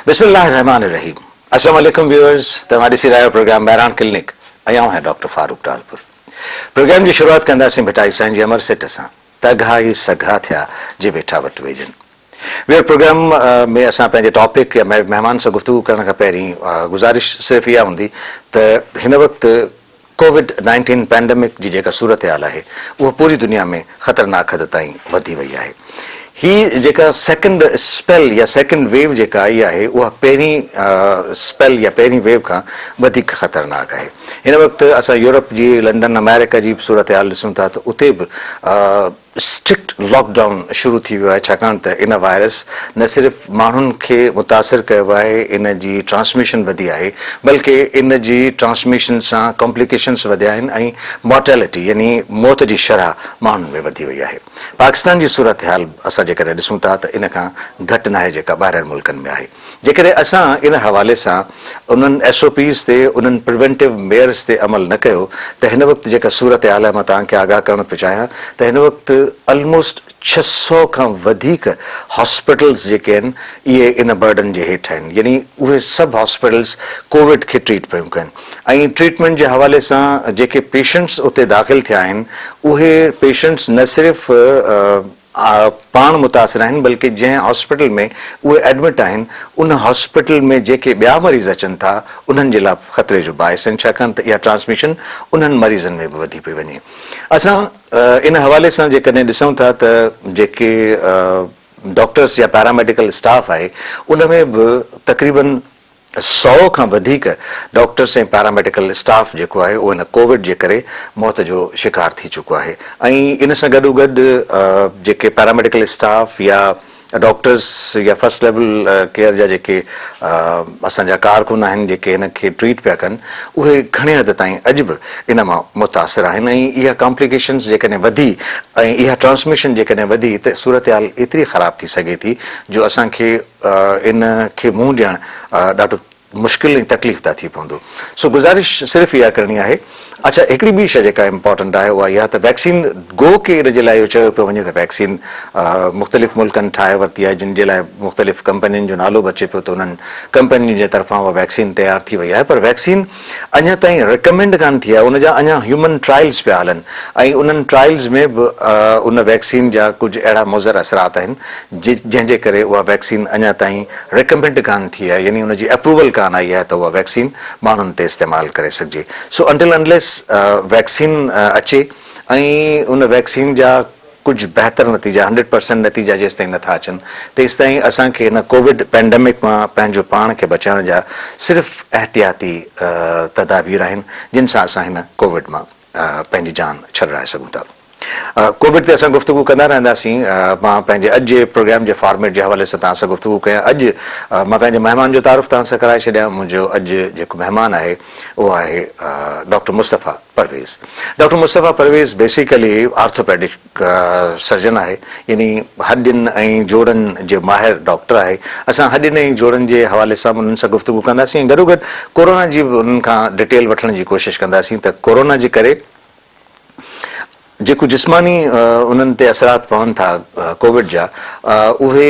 बिस्मिल्लाहिर्रहमानिर्रहीम। अस्सलाम वालेकुम व्यूअर्स, तमारी सिरायो प्रोग्राम बहरान क्लिनिक आया है डॉक्टर फारूक टालपुर। प्रोग्राम की शुरुआत कंदासीं भिटाई साईं जी अमर सेठ सां तघाई सघा थिया जे वेठा वट वेजन। वे प्रोग्राम में असां पंहिंजे टॉपिक या मेहमान से गुफ्तगू करण खां पहिरीं गुज़ारिश सिर्फ़ इहा हूंदी त हिन वक़्तु कोविड-19 पैंडेमिक जी जेका सूरत हाल आहे उहा पूरी दुनिया में ख़तरनाक हद ताईं वधी वई आहे। ही जेका सेकंड स्पेल या सेकंड वेव जेका आई आहे उहा पहिरीं स्पेल या पहिरीं वेव खां वधीक ख़तरनाक आहे। हिन वक़्तु असां यूरोप जी, लंडन, अमेरिका जी सूरत हाल ॾिसूं था त उते बि स्ट्रिक्ट लॉकडाउन शुरू थी वियो आहे, छाकाणि त इन वायरस न सिर्फ़ माण्हुनि खे मुतासिर कयो आहे, इन जी ट्रांसमिशन वधी आहे, बल्कि इन जी ट्रांसमिशन सां कॉम्प्लिकेशन्स वधिया आहिनि ऐं मॉर्टेलिटी यानी मौत जी शरह माण्हुनि में वधी वई आहे। पाकिस्तान जी सूरत हाल असां जेकॾहिं ॾिसूं था त इन खां घटि न आहे जेका ॿाहिरनि मुल्कनि में आहे। जेकॾहिं असां इन हवाले सां उन्हनि SOPs ते, उन्हनि प्रिवेंटिव मेयर्स ते अमल न कयो त हिन वक़्तु जेका सूरत हाल आहे मां तव्हांखे आगाह करणु पियो चाहियां त हिन वक़्तु ऑलमोस्ट 600 खां वधीक हॉस्पिटल्स जेके आहिनि इहे इन बर्डन जे हेठि आहिनि, यानी उहे सभु हॉस्पिटल्स कोविड खे ट्रीट पियूं कनि ऐं ट्रीटमेंट जे हवाले सां जेके पेशेंट्स उते दाख़िल थिया आहिनि उहे पेशेंट्स न सिर्फ़ पाण मुतासिर आहिनि बल्कि जंहिं हॉस्पिटल में उहे एडमिट आहिनि उन हॉस्पिटल में जेके ॿिया मरीज़ अचनि था उन्हनि जे लाइ ख़तरे जो बाइस आहिनि, छाकाणि त इहा ट्रांसमिशन उन्हनि मरीज़नि में बि वधी पई वञे। असां इन हवाले सां जेकॾहिं ॾिसूं था त जेके डॉक्टर्स या पैरामेडिकल स्टाफ आहे उन में बि तक़रीबन 100 खां वधीक डॉक्टर्स ऐं पैरामेडिकल स्टाफ जेको आहे उहो हिन कोविड जे करे मौत जो शिकार थी चुको आहे ऐं इन सां गॾोगॾु जेके पैरामेडिकल स्टाफ या डॉक्टर्स या फर्स्ट लेवल केयर जा जेके असांजा कारकुन आहिनि जेके हिन खे ट्रीट पिया कनि उहे घणे हद ताईं अॼु बि इन मां मुतासिर आहिनि ऐं इहा कॉम्प्लिकेशन्स जेकॾहिं वधी ऐं इहा ट्रांसमिशन जेकॾहिं वधी त सूरत हाल एतिरी ख़राब थी सघे थी जो असांखे इन खे मुंहुं ॾियणु ॾाढो मुश्किल ऐं तकलीफ़ था थी पवंदो। सो गुज़ारिश सिर्फ़ु इहा करणी आहे। अच्छा, हिकिड़ी ॿी शइ जेका इम्पॉर्टेंट आहे उहा इहा त वैक्सीन गो के इन जे लाइ इहो चयो पियो वञे त वैक्सीन मुख़्तलिफ़ मुल्कनि ठाहे वरिती आहे जिन जे लाइ मुख़्तलिफ़ कंपनियुनि जो नालो बि अचे पियो त उन्हनि कंपनियुनि जे तरफ़ां उहा वैक्सीन तयारु थी वई आहे, पर वैक्सीन अञा ताईं रिकमेंड कान थी आहे, उनजा अञा ह्यूमन ट्रायल्स पिया हलनि ऐं उन्हनि ट्रायल्स में बि उन वैक्सीन जा कुझु अहिड़ा मुज़र असरात आहिनि जंहिंजे करे उहा वैक्सीन अञा ताईं रिकमेंड कान थी आहे, यानी उनजी अप्रूवल कान आई आहे त उहा वैक्सीन माण्हुनि ते इस्तेमालु करे सघिजे। सो अंटिल अनलेस वैक्सीन अचे ऐं उन वैक्सीन जा कुझु बहितर नतीजा 100% नतीजा जेसि ताईं नथा अचनि तेसि ताईं असांखे हिन कोविड पैंडेमिक मां पंहिंजो पाण खे बचाइण जा सिर्फ़ु एहतियाती तदाबीर आहिनि जिन सां असां हिन कोविड मां पंहिंजी जान छॾाए सघूं था। कोविड ते असां गुफ़्तगू कंदा रहंदासीं। मां पंहिंजे अॼु जे प्रोग्राम जे फॉर्मेट जे हवाले सां तव्हां सां गुफ़्तगू कयां। अॼु मां पंहिंजे महिमान जो तारुफ़ तव्हां सां कराए छॾियां। मुंहिंजो अॼु जेको महिमान आहे उहो आहे doctor Mustafa Parvez. Doctor Mustafa Parvez basically orthopaedic surgeon आहे, यानी हॾियुनि ऐं जोड़नि जे माहिर डॉक्टर आहे। असां हॾियुनि ऐं जोड़नि जे हवाले सां उन्हनि सां गुफ़्तगू कंदासीं ऐं गॾोगॾु कोरोना जी बि उन्हनि खां डिटेल वठण जी कोशिशि कंदासीं त कोरोना जे करे जेको जिस्मानी उन्हनि ते असरात पवनि था कोविड जा उहे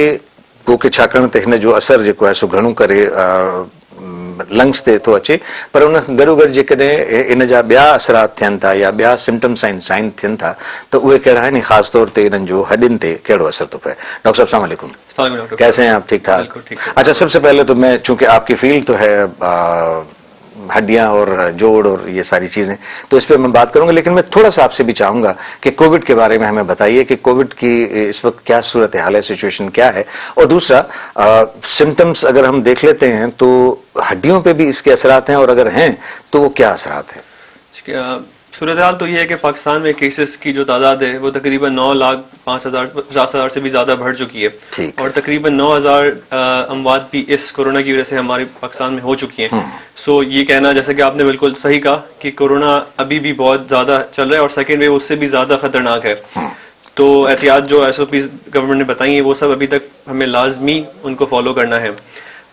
पोइ छाकाणि त हिन जो असर जेको आहे सो घणो करे लंग्स ते थो अचे, पर उन खां गॾोगॾु जेकॾहिं इन जा ॿिया असरात थियनि था या ॿिया सिम्टम्स ऐं साइन थियनि था त उहे कहिड़ा आहिनि, ख़ासि तौर ते इन्हनि जो हॾियुनि ते कहिड़ो असर थो पए। डॉक्टर साहब अस्सलाम वालेकुम, कैसे हैं आप? ठीक ठाक? अच्छा, सबसे पहले तो मैं, चूंकि आपकी फील्ड तो है हड्डियां और जोड़ और ये सारी चीजें, तो इस पर मैं बात करूंगा, लेकिन मैं थोड़ा सा आपसे भी चाहूंगा कि कोविड के बारे में हमें बताइए कि कोविड की इस वक्त क्या सूरत हाल है, सिचुएशन क्या है, और दूसरा सिम्टम्स अगर हम देख लेते हैं तो हड्डियों पे भी इसके असरात हैं और अगर हैं तो वो क्या असरात हैं? सूरत हाल तो ये है कि पाकिस्तान में केसेस की जो तादाद है वो तकरीबन 9,05,000 से भी ज़्यादा बढ़ चुकी है और तकरीबन 9,000 अमवात भी इस कोरोना की वजह से हमारे पाकिस्तान में हो चुकी हैं। सो ये कहना, जैसे कि आपने बिल्कुल सही कहा कि कोरोना अभी भी बहुत ज़्यादा चल रहा है और सेकेंड वेव उससे भी ज़्यादा ख़तरनाक है। तो एहतियात जो SOPs गवर्नमेंट ने बताई है वो सब अभी तक हमें लाजमी उनको फॉलो करना है।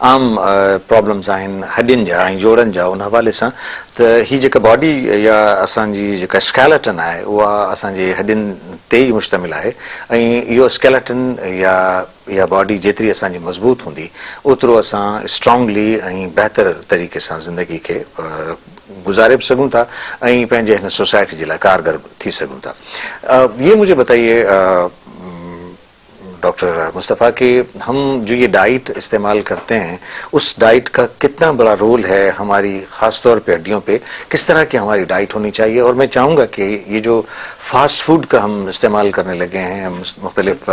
आम प्रॉब्लम्स आहिनि हॾियुनि जा ऐं जोड़नि जा, उन हवाले सां त ही जेका बॉडी या असांजी जेका स्केलेटन आहे उहा असांजे हॾियुनि ते ई मुश्तमिल आहे, ऐं इहो स्केलेटन या बॉडी जेतिरी असांजी मज़बूत हूंदी ओतिरो असां स्ट्रांगली ऐं बहितर तरीक़े सां ज़िंदगी खे गुजारे भी सकूं था ऐं पंहिंजे हिन सोसाइटी जे लाइ कारगर थी सकूं था. ये मुझे बताइए डॉक्टर मुस्तफ़ा कि हम जो ये डाइट इस्तेमाल करते हैं उस डाइट का कितना बड़ा रोल है हमारी ख़ास तौर पे हड्डियों पे, किस तरह की हमारी डाइट होनी चाहिए. और मैं चाहूँगा कि ये जो फास्ट फूड का हम इस्तेमाल करने लगे हैं, मुख्तलिफ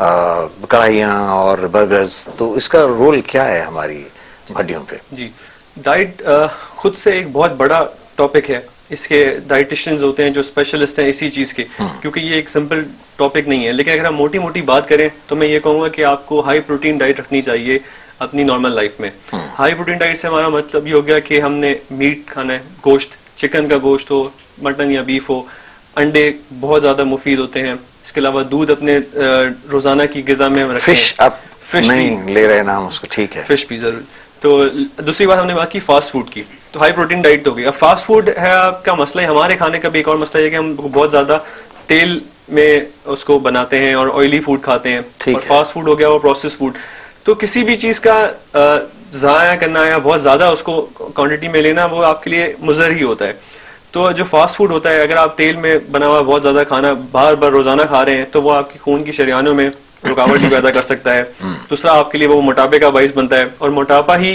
कढ़ाइयाँ और बर्गर्स, तो इसका रोल क्या है हमारी हड्डियों पे. जी, डाइट खुद से एक बहुत बड़ा टॉपिक है, इसके डाइटिशियंस होते हैं जो स्पेशलिस्ट हैं इसी चीज के, क्योंकि ये एक सिंपल टॉपिक नहीं है. लेकिन अगर हम मोटी मोटी बात करें तो मैं ये कहूँगा कि आपको हाई प्रोटीन डाइट रखनी चाहिए अपनी नॉर्मल लाइफ में. हाई प्रोटीन डाइट से हमारा मतलब ये हो गया कि हमने मीट खाना है, गोश्त, चिकन का गोश्त हो, मटन या बीफ हो, अंडे बहुत ज्यादा मुफीद होते हैं. इसके अलावा दूध अपने रोजाना की गिजा में रखें. फिश नहीं ले रहे नाम उसको, ठीक है, फिश भी जरूर. तो दूसरी बात हमने बात की फास्ट फूड की, तो हाई प्रोटीन डाइट तो हो गई. अब फास्ट फूड है आपका मसला है, हमारे खाने का भी एक और मसला है कि हम बहुत ज्यादा तेल में उसको बनाते हैं और ऑयली फूड खाते हैं, और फास्ट फूड हो गया वो प्रोसेस फूड. तो किसी भी चीज का ज़ाया करना या बहुत ज्यादा उसको क्वांटिटी में लेना वो आपके लिए मुज़र ही होता है. तो जो फास्ट फूड होता है, अगर आप तेल में बना हुआ बहुत ज्यादा खाना बार बार रोजाना खा रहे हैं तो वो आपकी खून की शरियानों में रुकावट भी पैदा कर सकता है. दूसरा, आपके लिए वो मोटापे का बाइस बनता है, और मोटापा ही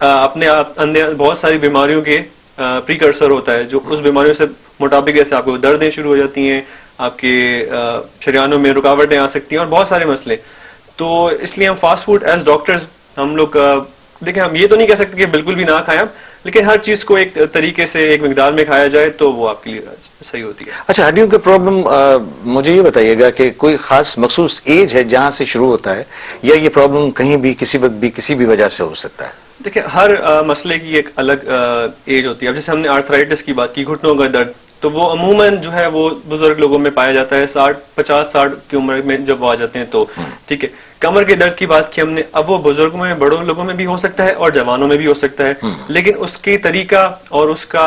अपने अंदर बहुत सारी बीमारियों के प्रीकर्सर होता है, जो उस बीमारियों से मोटापे के से आपको दर्दें शुरू हो जाती हैं, आपके शरियानों में रुकावटें आ सकती हैं और बहुत सारे मसले. तो इसलिए हम फास्ट फूड एज डॉक्टर्स हम लोग देखिए, हम ये तो नहीं कह सकते कि बिल्कुल भी ना खाएं, लेकिन हर चीज को एक तरीके से एक मिकदार में खाया जाए तो वो आपके लिए सही होती है. अच्छा, हड्डियों के प्रॉब्लम मुझे ये बताइएगा कि कोई खास मखसूस एज है जहां से शुरू होता है, या ये प्रॉब्लम कहीं भी किसी वक्त भी किसी भी वजह से हो सकता है? देखिए, हर मसले की एक अलग एज होती है. अब जैसे हमने आर्थराइटिस की बात की, घुटनों का दर्द, तो वो अमूमन जो है वो बुजुर्ग लोगों में पाया जाता है 50-60 की उम्र में जब वो आ जाते हैं तो ठीक है. कमर के दर्द की बात की हमने, अब वो बुजुर्गों में, बड़ों लोगों में भी हो सकता है और जवानों में भी हो सकता है, लेकिन उसकी तरीका और उसका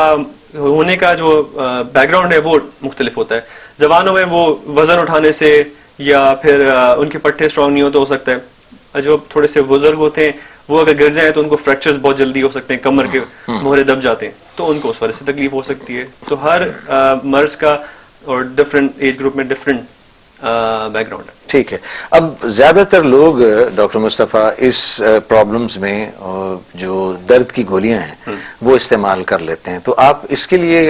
होने का जो बैकग्राउंड है वो मुख्तलिफ होता है. जवानों में वो वजन उठाने से या फिर उनके पट्टे स्ट्रांग नहीं होते हो सकता है. जो थोड़े से बुजुर्ग होते हैं वो अगर गिर जाए तो उनको फ्रैक्चर्स बहुत जल्दी हो सकते हैं, कमर के मोहरे दब जाते हैं, तो उनको उस वजह से तकलीफ हो सकती है. तो हर मर्ज का और डिफरेंट एज ग्रुप में डिफरेंट बैकग्राउंड है. ठीक है. अब ज्यादातर लोग डॉक्टर मुस्तफ़ा इस प्रॉब्लम्स में जो दर्द की गोलियां हैं वो इस्तेमाल कर लेते हैं, तो आप इसके लिए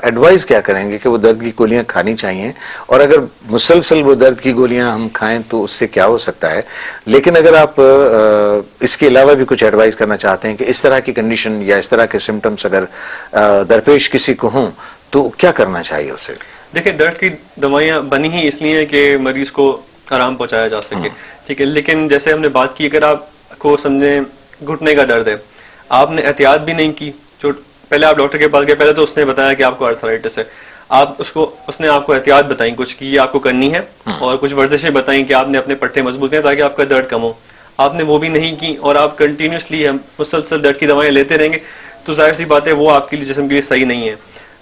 एडवाइस क्या करेंगे कि वो दर्द की गोलियां खानी चाहिए, और अगर मुसलसल वो दर्द की गोलियां हम खाएं तो उससे क्या हो सकता है. लेकिन अगर आप इसके अलावा भी कुछ एडवाइस करना चाहते हैं कि इस तरह की कंडीशन या इस तरह के सिम्टम्स अगर दरपेश किसी को हों तो क्या करना चाहिए उसे? देखिए, दर्द की दवाइयाँ बनी ही इसलिए है कि मरीज को आराम पहुंचाया जा सके, ठीक है. लेकिन जैसे हमने बात की, अगर आपको समझें घुटने का दर्द है, आपने एहतियात भी नहीं की, जो पहले आप डॉक्टर के पास गए, पहले तो उसने बताया कि आपको आर्थराइटिस है, उसने आपको एहतियात बताई कुछ कि ये आपको करनी है, और कुछ वर्जिशें बताई कि आपने अपने पट्टे मजबूत करें ताकि आपका दर्द कम हो. आपने वो भी नहीं की और आप कंटिन्यूसली मुसलसल दर्द की दवाएं लेते रहेंगे तो जाहिर सी बात है वो आपके लिए जिस्म के लिए सही नहीं है.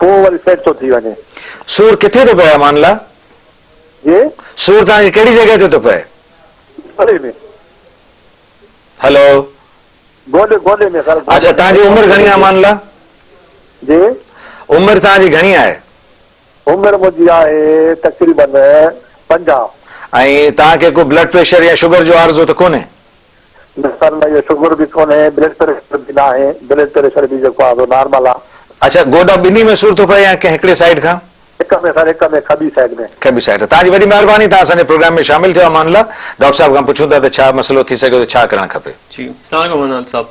पोइ वरी सेट थो थी वञे. सूर किथे थो पए अमान अल्लाह? जी सूर तव्हांजी कहिड़ी जॻह ते थो पए? गोॾे में. हेलो, गोॾे में सर. अच्छा, तव्हांजी उमिरि घणी आहे अमान अल्लाह? जी उमिरि तव्हांजी घणी आहे? उमिरि मुंहिंजी आहे तक़रीबन 50. ऐं तव्हांखे को ब्लड प्रेशर या शुगर जो आर्ज़ो त कोन्हे? सर न, इहो शुगर बि कोन्हे, ब्लड प्रेशर बि न आहे. ब्लड प्रेशर बि जेको आहे नॉर्मल आहे. अच्छा, गोॾा ॿिन्ही में सूर थो पए या कंहिं हिकिड़े साइड खां? हिक में सर, हिक में खबी साइड में. खबी साइड. तव्हांजी वॾी महिरबानी, तव्हां असांजे प्रोग्राम में शामिल थियो. अमान अल्लाह, डॉक्टर साहब खां पुछूं था त छा मसइलो थी सघे, छा करणु खपे. जी, अस्सलाम वालेकुम अमान साहब.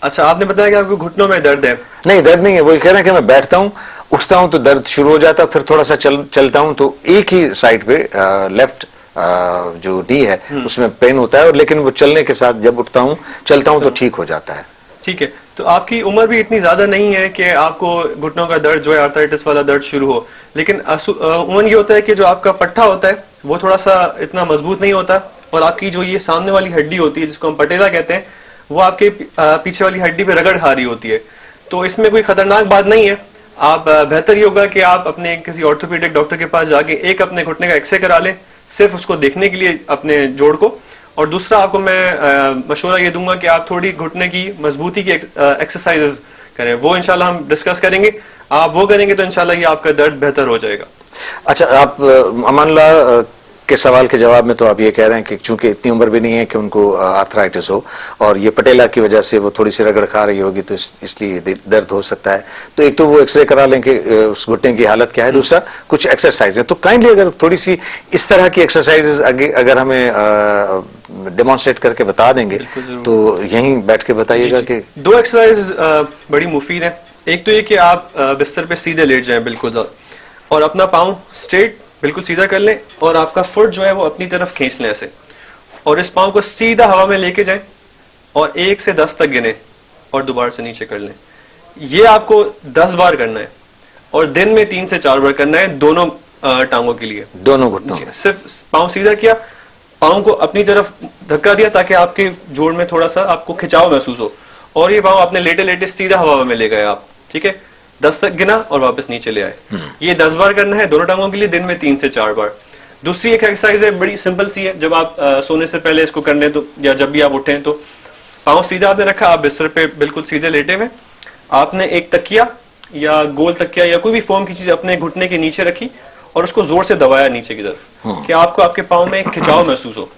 अच्छा, आपने बताया कि आपको घुटनों में दर्द है? नहीं, दर्द नहीं है. वही कह रहे हैं कि मैं बैठता हूँ, उठता हूँ तो दर्द शुरू हो जाता है, फिर थोड़ा सा चलता हूँ तो एक ही साइड पे लेफ्ट जो नी है उसमें पेन होता है, और लेकिन वो चलने के साथ जब उठता हूँ चलता हूँ तो ठीक हो जाता है. ठीक है, तो आपकी उम्र भी इतनी ज्यादा नहीं है कि आपको घुटनों का दर्द जो है आर्थराइटिस वाला दर्द शुरू हो, लेकिन उम्र ये होता है कि जो आपका पट्टा होता है वो थोड़ा सा इतना मजबूत नहीं होता, और आपकी जो ये सामने वाली हड्डी होती है जिसको हम पटेला कहते हैं, वो आपके पीछे वाली हड्डी पे रगड़ खा रही होती है. तो इसमें कोई खतरनाक बात नहीं है. आप बेहतर ये होगा कि आप अपने किसी ऑर्थोपेडिक डॉक्टर के पास जाके एक अपने घुटने का एक्सरे करा लें, सिर्फ उसको देखने के लिए अपने जोड़ को. और दूसरा आपको मैं मशवरा ये दूंगा कि आप थोड़ी घुटने की मजबूती की एक्सरसाइजेस करें. वो इंशाल्लाह हम डिस्कस करेंगे. आप वो करेंगे तो इंशाल्लाह ये आपका दर्द बेहतर हो जाएगा. अच्छा, आप अमान अल्लाह के सवाल के जवाब में तो आप ये कह रहे हैं कि चूंकि इतनी उम्र भी नहीं है कि उनको आर्थराइटिस हो, और ये पटेला की वजह से वो थोड़ी सी रगड़ खा रही होगी तो इसलिए दर्द हो सकता है. तो एक तो वो एक्सरे करा लें कि उस घुटने की हालत क्या है. दूसरा कुछ एक्सरसाइज है, तो काइंडली अगर थोड़ी सी इस तरह की एक्सरसाइजेज अगर हमें डेमोन्स्ट्रेट करके बता देंगे तो यहीं बैठ के बताइएगा. कि 2 एक्सरसाइज बड़ी मुफीद है. एक तो ये कि आप बिस्तर पे सीधे लेट जाएं बिल्कुल, और अपना पाँव स्ट्रेट बिल्कुल सीधा कर लें, और आपका फुट जो है वो अपनी तरफ खींच लें ऐसे, और इस पाँव को सीधा हवा में लेके जाएं और 1 से 10 तक गिने और दोबारा से नीचे कर लें. ये आपको 10 बार करना है, और दिन में 3 से 4 बार करना है दोनों टांगों के लिए. दोनों घुटनों. सिर्फ पाँव सीधा किया, पाँव को अपनी तरफ धक्का दिया ताकि आपके जोड़ में थोड़ा सा आपको खिंचाव महसूस हो, और ये पाँव अपने लेटे लेटे सीधा हवा में ले गए आप. ठीक है, 10 तक गिना और वापस नीचे ले आए. ये 10 बार करना है दोनों टांगों के लिए, दिन में 3 से 4 बार. दूसरी एक एक्सरसाइज है, बड़ी सिंपल सी है. जब आप सोने से पहले इसको करने तो, या जब भी आप उठें तो पाँव सीधा आपने रखा, आप बिस्तर पे बिल्कुल सीधे लेटे हुए, आपने एक तकिया या गोल तकिया या कोई भी फोम की चीज अपने घुटने के नीचे रखी और उसको जोर से दबाया नीचे की तरफ कि आपको आपके पाँव में एक खिंचाव महसूस हो.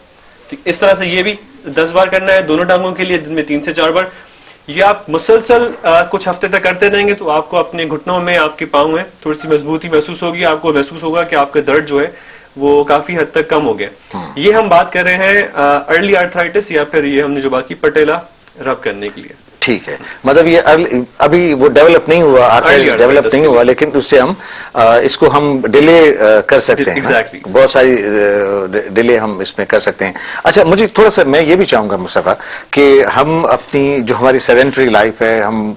इस तरह से ये भी 10 बार करना है दोनों टांगों के लिए, दिन में 3 से 4 बार. ये आप मुसलसल कुछ हफ्ते तक करते रहेंगे तो आपको अपने घुटनों में, आपके पाँव में थोड़ी सी मजबूती महसूस होगी. आपको महसूस होगा कि आपका दर्द जो है वो काफी हद तक कम हो गया. ये हम बात कर रहे हैं अर्ली आर्थराइटिस, या फिर ये हमने जो बात की पटेला रब करने के लिए. ठीक है, मतलब ये अभी वो डेवलप नहीं हुआ, आर्थराइटिस डेवलप नहीं हुआ, लेकिन उससे हम इसको हम डिले कर सकते हैं. Exactly. बहुत सारी डिले हम इसमें कर सकते हैं. अच्छा, मुझे थोड़ा सा मैं ये भी चाहूंगा मुस्तफा कि हम अपनी जो हमारी सेडेंटरी लाइफ है, हम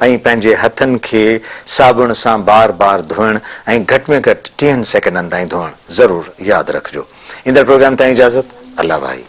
ऐं पंहिंजे हथनि खे साबुण सां बार बार धोइण ऐं घटि में घटि 30 सेकंडनि ताईं धोइण ज़रूरु यादि रखिजो. ईंदड़ प्रोग्राम ताईं इजाज़त. अल्लाह भाई.